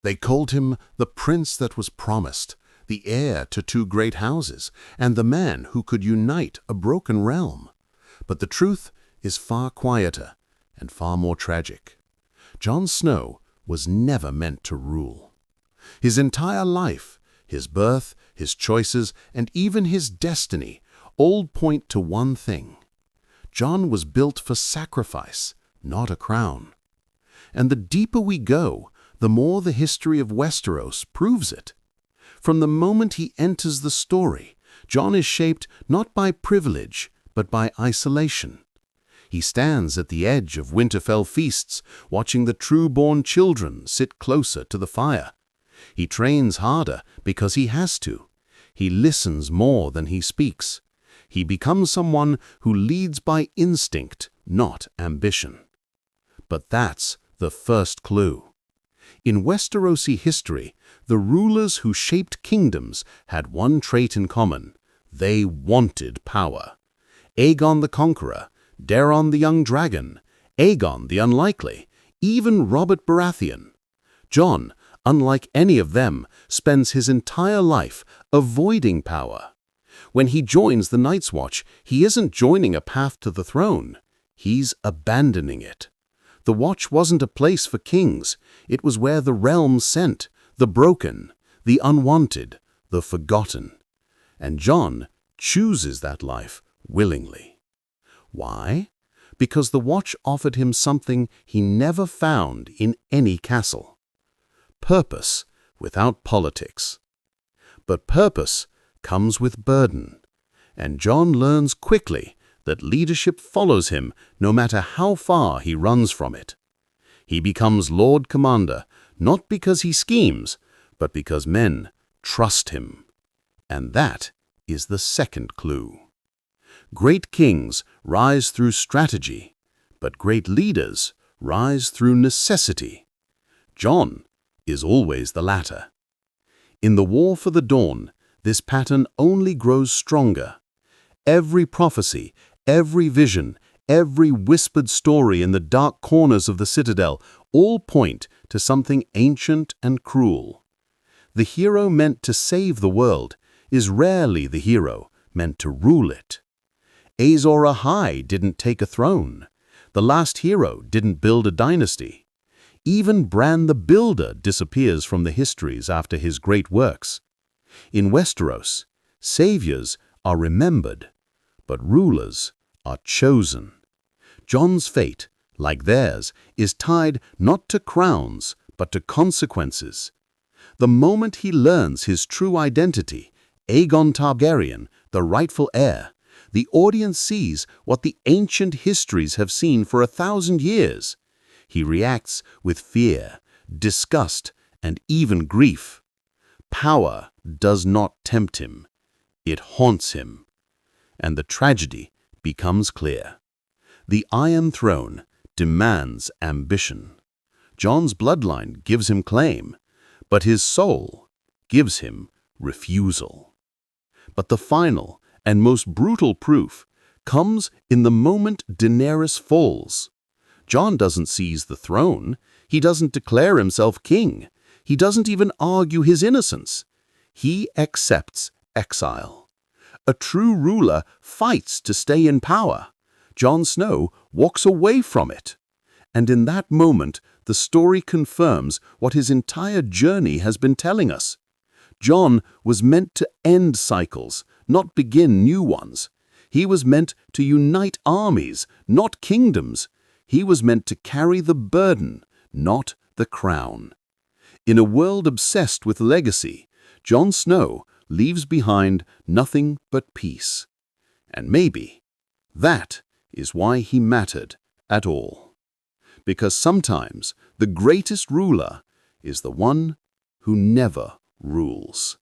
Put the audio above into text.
They called him the prince that was promised, the heir to two great houses, and the man who could unite a broken realm. But the truth is far quieter and far more tragic. Jon Snow was never meant to rule. His entire life, his birth, his choices, and even his destiny all point to one thing. Jon was built for sacrifice, not a crown. And the deeper we go, the more the history of Westeros proves it. From the moment he enters the story, Jon is shaped not by privilege, but by isolation. He stands at the edge of Winterfell feasts, watching the true-born children sit closer to the fire. He trains harder because he has to. He listens more than he speaks. He becomes someone who leads by instinct, not ambition. But that's the first clue. In Westerosi history, the rulers who shaped kingdoms had one trait in common. They wanted power. Aegon the Conqueror, Daeron the Young Dragon, Aegon the Unlikely, even Robert Baratheon. Jon, unlike any of them, spends his entire life avoiding power. When he joins the Night's Watch, he isn't joining a path to the throne. He's abandoning it. The Watch wasn't a place for kings. It was where the realm sent the broken, the unwanted, the forgotten. And Jon chooses that life willingly. Why? Because the Watch offered him something he never found in any castle. Purpose without politics. But purpose comes with burden. And Jon learns quickly that leadership follows him no matter how far he runs from it. He becomes Lord Commander, not because he schemes, but because men trust him. And that is the second clue. Great kings rise through strategy, but great leaders rise through necessity. Jon is always the latter. In the War for the Dawn, this pattern only grows stronger. Every prophecy, every vision, every whispered story in the dark corners of the Citadel all point to something ancient and cruel. The hero meant to save the world is rarely the hero meant to rule it. Azor Ahai didn't take a throne. The last hero didn't build a dynasty. Even Bran the Builder disappears from the histories after his great works. In Westeros, saviors are remembered, but rulers are chosen. Jon's fate, like theirs, is tied not to crowns, but to consequences. The moment he learns his true identity, Aegon Targaryen, the rightful heir, the audience sees what the ancient histories have seen for 1,000 years. He reacts with fear, disgust, and even grief. Power does not tempt him. It haunts him. And the tragedy becomes clear. The Iron Throne demands ambition. Jon's bloodline gives him claim, but his soul gives him refusal. But the final and most brutal proof comes in the moment Daenerys falls. Jon doesn't seize the throne. He doesn't declare himself king. He doesn't even argue his innocence. He accepts exile. A true ruler fights to stay in power. Jon Snow walks away from it. And in that moment, the story confirms what his entire journey has been telling us. Jon was meant to end cycles, not begin new ones. He was meant to unite armies, not kingdoms. He was meant to carry the burden, not the crown. In a world obsessed with legacy, Jon Snow leaves behind nothing but peace. And maybe that is why he mattered at all. Because sometimes the greatest ruler is the one who never rules.